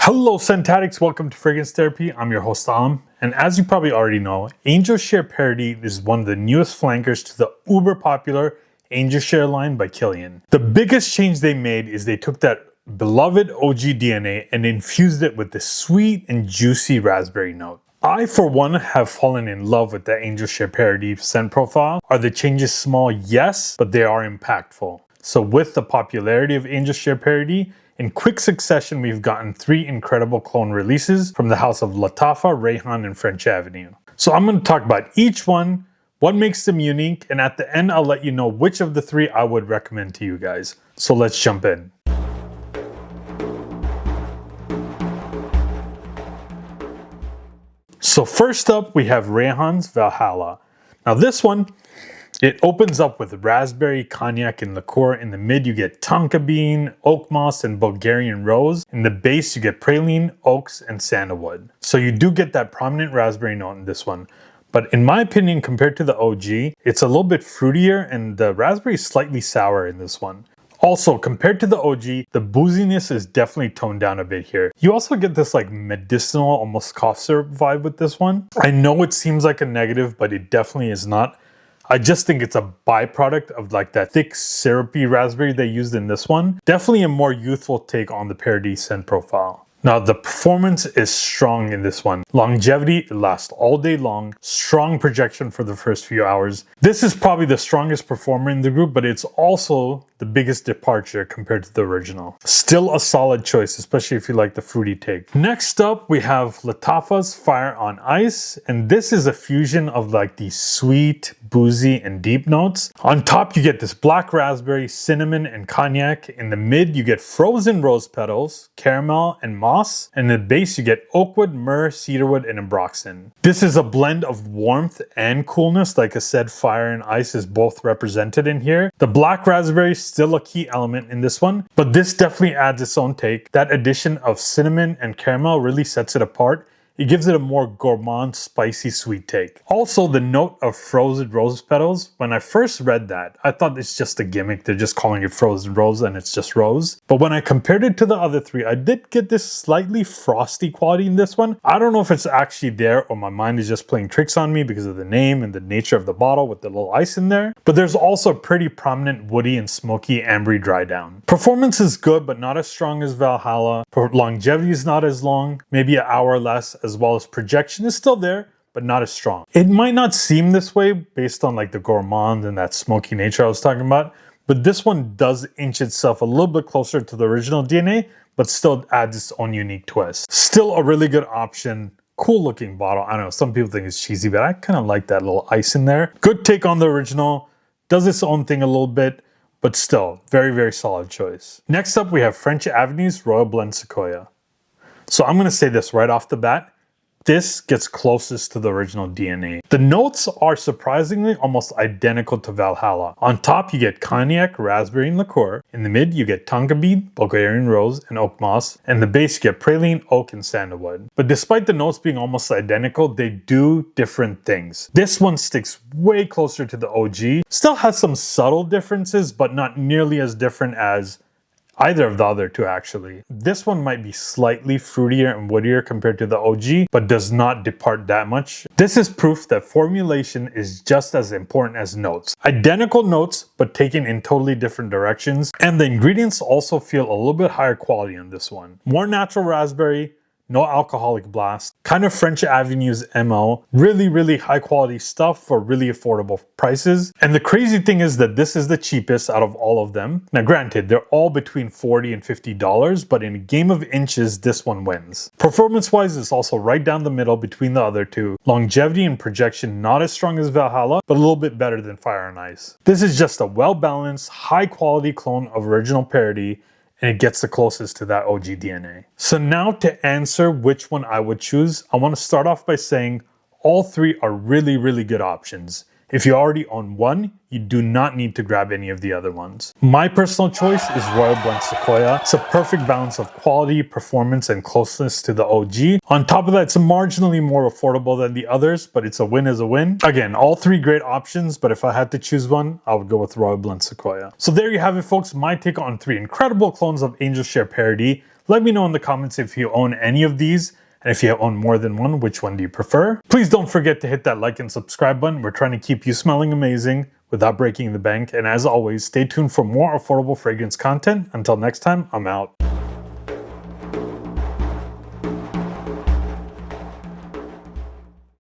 Hello Scentatics, welcome to Fragrance Therapy. I'm your host Alam, and as you probably already know, Angel Share Parody is one of the newest flankers to the uber popular Angel Share line by Kilian. The biggest change they made is they took that beloved OG DNA and infused it with this sweet and juicy raspberry note. I, for one, have fallen in love with the Angel Share Parody scent profile. Are the changes small? Yes, but they are impactful. So with the popularity of Angel Share Parody, in quick succession, we've gotten 3 incredible clone releases from the house of Lattafa, Rayhaan, and French Ave. So I'm going to talk about each one, what makes them unique, and at the end, I'll let you know which of the 3 I would recommend to you guys. So let's jump in. So first up, we have Rayhaan's Valhalla. Now this one, it opens up with raspberry, cognac, and liqueur. In the mid, you get tonka bean, oak moss, and Bulgarian rose. In the base, you get praline, oaks, and sandalwood. So you do get that prominent raspberry note in this one. But in my opinion, compared to the OG, it's a little bit fruitier and the raspberry is slightly sour in this one. Also, compared to the OG, the booziness is definitely toned down a bit here. You also get this like medicinal, almost cough syrup vibe with this one. I know it seems like a negative, but it definitely is not. I just think it's a byproduct of like that thick syrupy raspberry they used in this one. Definitely a more youthful take on the Paradis scent profile. Now the performance is strong in this one. Longevity, it lasts all day long. Strong projection for the first few hours. This is probably the strongest performer in the group, but it's also the biggest departure compared to the original. Still a solid choice, especially if you like the fruity take. Next up, we have Lattafa's Fire on Ice, and this is a fusion of like these sweet, boozy, and deep notes. On top, you get this black raspberry, cinnamon, and cognac. In the mid, you get frozen rose petals, caramel, and moss. And in the base, you get oakwood, myrrh, cedarwood, and ambroxan. This is a blend of warmth and coolness. Like I said, fire and ice is both represented in here. The black raspberry is still a key element in this one, but this definitely adds its own take. That addition of cinnamon and caramel really sets it apart. It gives it a more gourmand, spicy, sweet take. Also, the note of frozen rose petals, when I first read that, I thought it's just a gimmick. They're just calling it frozen rose and it's just rose. But when I compared it to the other 3, I did get this slightly frosty quality in this one. I don't know if it's actually there or my mind is just playing tricks on me because of the name and the nature of the bottle with the little ice in there. But there's also a pretty prominent woody and smoky ambery dry down. Performance is good, but not as strong as Valhalla. Longevity is not as long, maybe an hour less, as well as projection is still there, but not as strong. It might not seem this way based on like the gourmand and that smoky nature I was talking about, but this one does inch itself a little bit closer to the original DNA, but still adds its own unique twist. Still a really good option. Cool looking bottle. I don't know, some people think it's cheesy, but I kind of like that little ice in there. Good take on the original. Does its own thing a little bit, but still very, very solid choice. Next up, we have French Ave's Royal Blend Sequoia. So I'm going to say this right off the bat. This gets closest to the original DNA. The notes are surprisingly almost identical to Valhalla. On top, you get cognac, raspberry, and liqueur. In the mid, you get tonka bean, Bulgarian rose, and oak moss. And the base, you get praline, oak, and sandalwood. But despite the notes being almost identical, they do different things. This one sticks way closer to the OG. Still has some subtle differences, but not nearly as different as either of the other 2 actually. This one might be slightly fruitier and woodier compared to the OG, but does not depart that much. This is proof that formulation is just as important as notes. Identical notes, but taken in totally different directions. And the ingredients also feel a little bit higher quality on this one. More natural raspberry, no alcoholic blast, kind of French Ave's MO, really, really high quality stuff for really affordable prices. And the crazy thing is that this is the cheapest out of all of them. Now granted, they're all between $40 and $50, but in a game of inches, this one wins. Performance wise, it's also right down the middle between the other 2. Longevity and projection not as strong as Valhalla, but a little bit better than Fire on Ice. This is just a well-balanced, high quality clone of original Parody, and it gets the closest to that OG DNA. So now to answer which one I would choose, I want to start off by saying all 3 are really, really good options. If you already own one, you do not need to grab any of the other ones. My personal choice is Royal Blend Sequoia. It's a perfect balance of quality, performance, and closeness to the OG. On top of that, it's marginally more affordable than the others, but it's a win is a win. Again, all three great options, but if I had to choose one, I would go with Royal Blend Sequoia. So there you have it, folks, my take on 3 incredible clones of Angel Share Parody. Let me know in the comments if you own any of these. And if you own more than one, which one do you prefer? Please don't forget to hit that like and subscribe button. We're trying to keep you smelling amazing without breaking the bank. And as always, stay tuned for more affordable fragrance content. Until next time, I'm out.